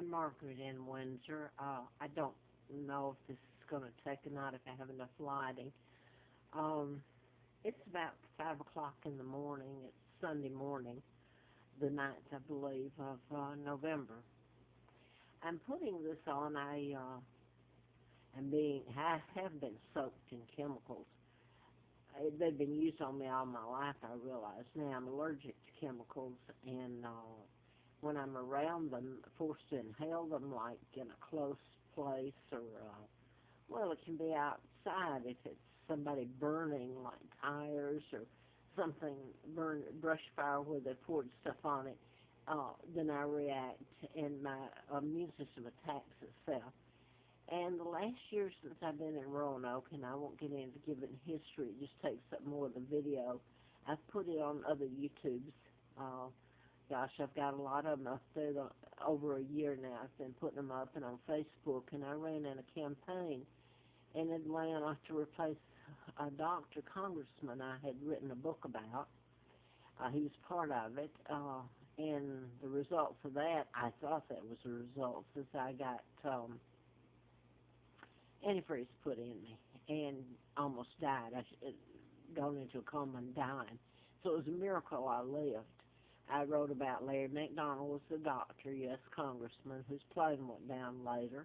I'm Margaret in Windsor. I don't know if this is going to take or not, if I have enough lighting. Um, it's about 5 o'clock in the morning. It's Sunday morning, the 9th, I believe, of November. I'm putting this on. I have been soaked in chemicals. They've been used on me all my life, I realize. Now I'm allergic to chemicals, and when I'm around them, forced to inhale them like in a close place or, well, it can be outside if it's somebody burning like tires or something, brush fire where they poured stuff on it, then I react and my immune system attacks itself. And the last year since I've been in Roanoke, and I won't get into giving history, it just takes up more of the video, I've put it on other YouTubes. Gosh, I've got a lot of them up there over a year now. I've been putting them up and on Facebook, and I ran in a campaign in Atlanta to replace a doctor, congressman I had written a book about. He was part of it, and the results of that, I thought that was the results, is I got antifreeze put in me and almost died. I gone into a coma and dying. So it was a miracle I lived. I wrote about Larry McDonald was the doctor, U.S. congressman, whose plane went down later.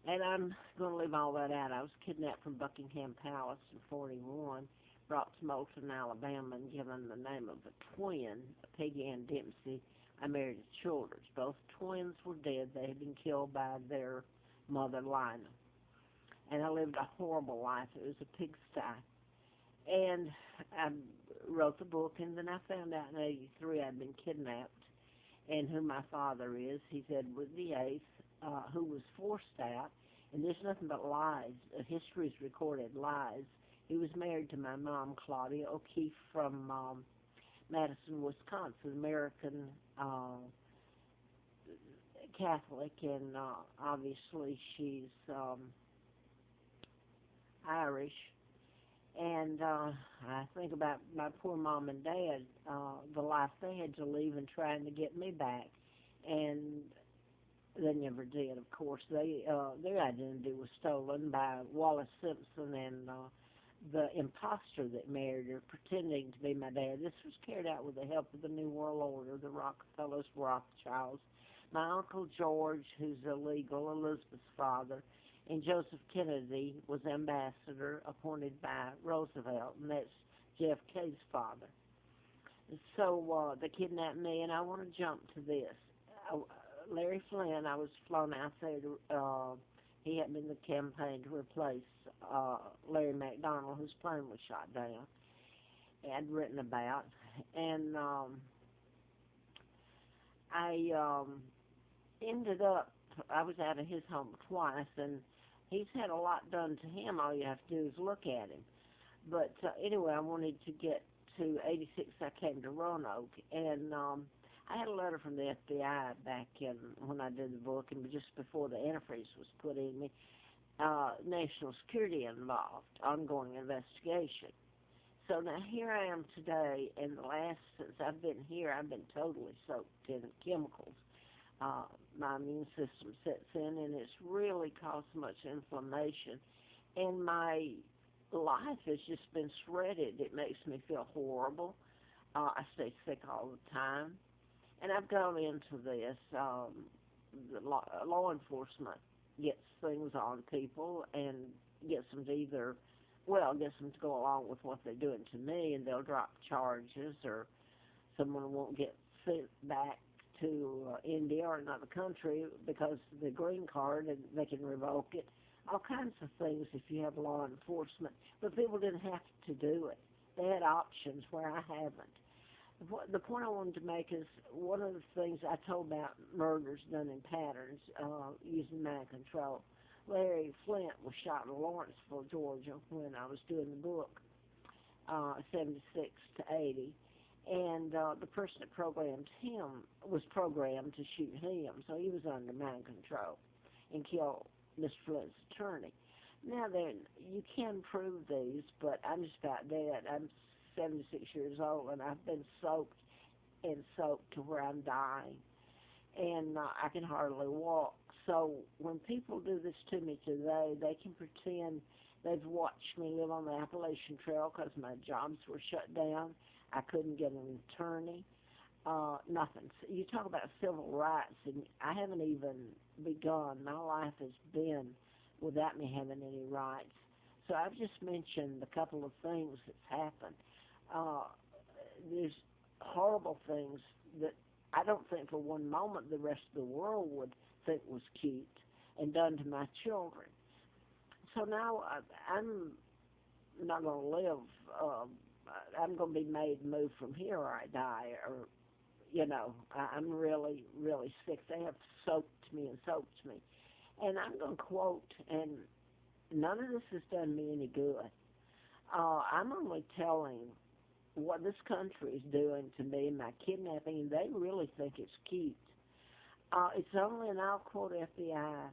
And I'm going to leave all that out. I was kidnapped from Buckingham Palace in 41, brought to Moulton, Alabama, and given the name of a twin, Peggy Ann Dempsey. I married at Childers. Both twins were dead. They had been killed by their mother, Lina. And I lived a horrible life. It was a pigsty. And I wrote the book, and then I found out in 83 I'd been kidnapped, and who my father is. He's Edward VIII, who was forced out, and there's nothing but lies. History's recorded lies. He was married to my mom, Claudia O'Keefe, from Madison, Wisconsin, American Catholic, and obviously she's Irish. And I think about my poor mom and dad, the life they had to leave and trying to get me back. And they never did, of course. Their identity was stolen by Wallace Simpson and the imposter that married her, pretending to be my dad. This was carried out with the help of the New World Order, the Rockefellers, Rothschilds. My Uncle George, who's illegal, Elizabeth's father, and Joseph Kennedy was ambassador appointed by Roosevelt, and that's JFK's father. So they kidnapped me, and I want to jump to this. Larry Flynn, I was flown out there to, he had been in the campaign to replace Larry McDonald, whose plane was shot down, I'd written about. And I ended up, I was out of his home twice, and he's had a lot done to him. All you have to do is look at him. But anyway, I wanted to get to 86. I came to Roanoke, and I had a letter from the FBI back in when I did the book, and just before the antifreeze was put in me, national security involved, ongoing investigation. So now here I am today, and since I've been here, I've been totally soaked in chemicals. My immune system sets in, and it's really caused much inflammation. And my life has just been shredded. It makes me feel horrible. I stay sick all the time. And I've gone into this. The law enforcement gets things on people and gets them to gets them to go along with what they're doing to me, and they'll drop charges, or someone won't get sent back to India or another country because of the green card, and they can revoke it. All kinds of things if you have law enforcement. But people didn't have to do it. They had options where I haven't. The point I wanted to make is one of the things I told about murders done in patterns using mind control. Larry Flint was shot in Lawrenceville, Georgia, when I was doing the book, 76 to 80. And the person that programmed him was programmed to shoot him, so he was under mind control and kill Mr. Flint's attorney. Now then, you can prove these, but I'm just about dead. I'm 76 years old, and I've been soaked and soaked to where I'm dying. and I can hardly walk. So when people do this to me today, they can pretend they've watched me live on the Appalachian Trail because my jobs were shut down. I couldn't get an attorney. Nothing. So you talk about civil rights, and I haven't even begun. My life has been without me having any rights. So I've just mentioned a couple of things that's happened. Uh, there's horrible things that I don't think for one moment the rest of the world would think was cute and done to my children. So now I'm not going to live. I'm going to be made move from here or I die. Or, I'm really, really sick. They have soaked me and soaked me. And I'm going to quote, and none of this has done me any good. I'm only telling what this country is doing to me and my kidnapping, and they really think it's cute. It's only, and I'll quote FBI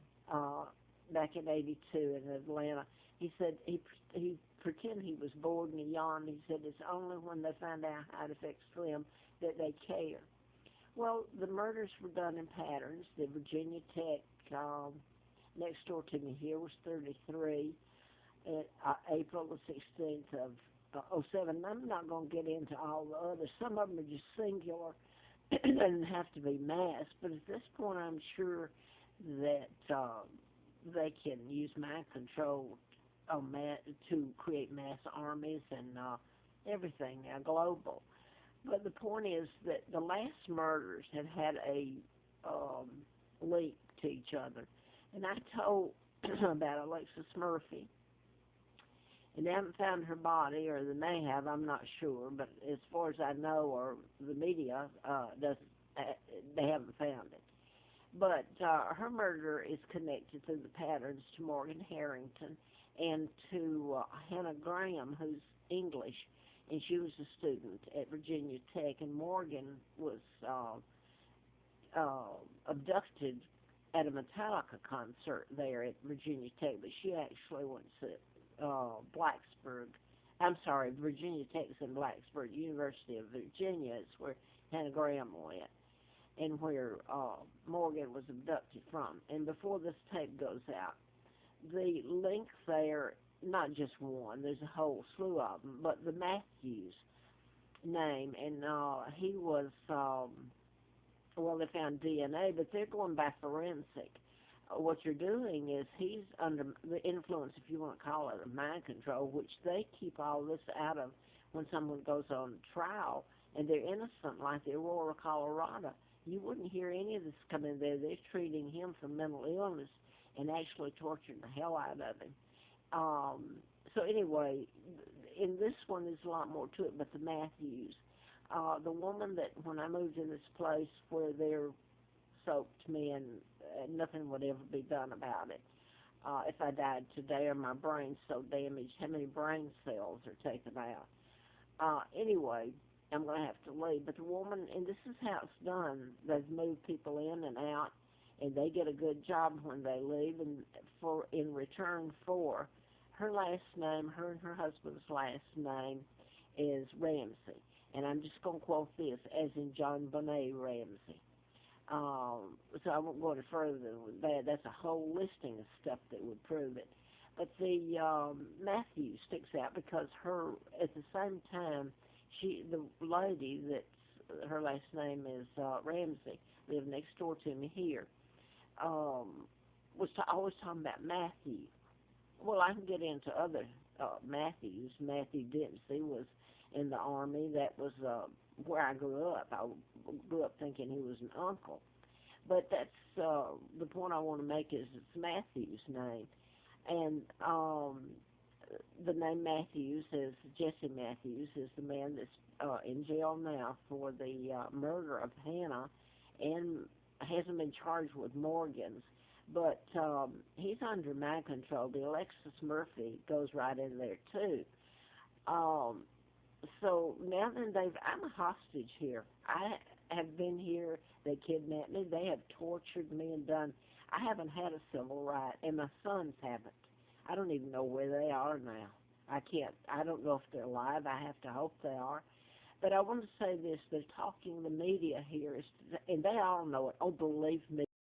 back in '82 in Atlanta. He said he pretended he was bored and he yawned. He said it's only when they find out how it affects them that they care. Well, the murders were done in patterns. The Virginia Tech next door to me here was 33 at April the 16th of '07. I'm not going to get into all the others. Some of them are just singular. It doesn't have to be mass, but at this point I'm sure that they can use mind control to create mass armies and everything now global. But the point is that the last murders have had a um, link to each other. And I told about Alexis Murphy, and they haven't found her body, or they may have, I'm not sure, but as far as I know, or the media doesn't, they haven't found it. But her murder is connected through the patterns to Morgan Harrington and to Hannah Graham, who's English, and she was a student at Virginia Tech, and Morgan was abducted at a Metallica concert there at Virginia Tech, but she actually went to Blacksburg. I'm sorry, Virginia Tech's in Blacksburg. University of Virginia is where Hannah Graham went and where Morgan was abducted from. And before this tape goes out, the link there, not just one, there's a whole slew of them, but the Matthews name, and he was, well, they found DNA, but they're going by forensic. What you're doing is he's under the influence, if you want to call it, of mind control, which they keep all this out of when someone goes on trial and they're innocent, like the Aurora, Colorado. You wouldn't hear any of this come in there. They're treating him for mental illness and actually torturing the hell out of him. So anyway, in this one, there's a lot more to it, but the Matthews, the woman that when I moved in this place where they're soaked me and nothing would ever be done about it. If I died today or my brain's so damaged, how many brain cells are taken out? Anyway, I'm going to have to leave. But the woman, and this is how it's done, they've moved people in and out, and they get a good job when they leave, and in return for her last name, her and her husband's last name is Ramsey. And I'm just going to quote this, as in John Bonet Ramsey. So I won't go any further than that. That's a whole listing of stuff that would prove it. But the Matthew sticks out because her, at the same time, the lady that's, her last name is Ramsey, lived next door to me here, was always talking about Matthew. Well, I can get into other Matthews. Matthew Dempsey was in the Army. That was where I grew up. I grew up thinking he was an uncle. But that's the point I want to make is it's Matthew's name. And the name Matthews is, Jesse Matthews is the man that's in jail now for the murder of Hannah and hasn't been charged with Morgan's. But he's under mind control. The Alexis Murphy goes right in there, too. So now then, I'm a hostage here. I have been here. They kidnapped me. They have tortured me and done. I haven't had a civil right, and my sons haven't. I don't even know where they are now. I don't know if they're alive. I have to hope they are. But I want to say this: they're talking the media here, is, and they all know it. Oh, believe me.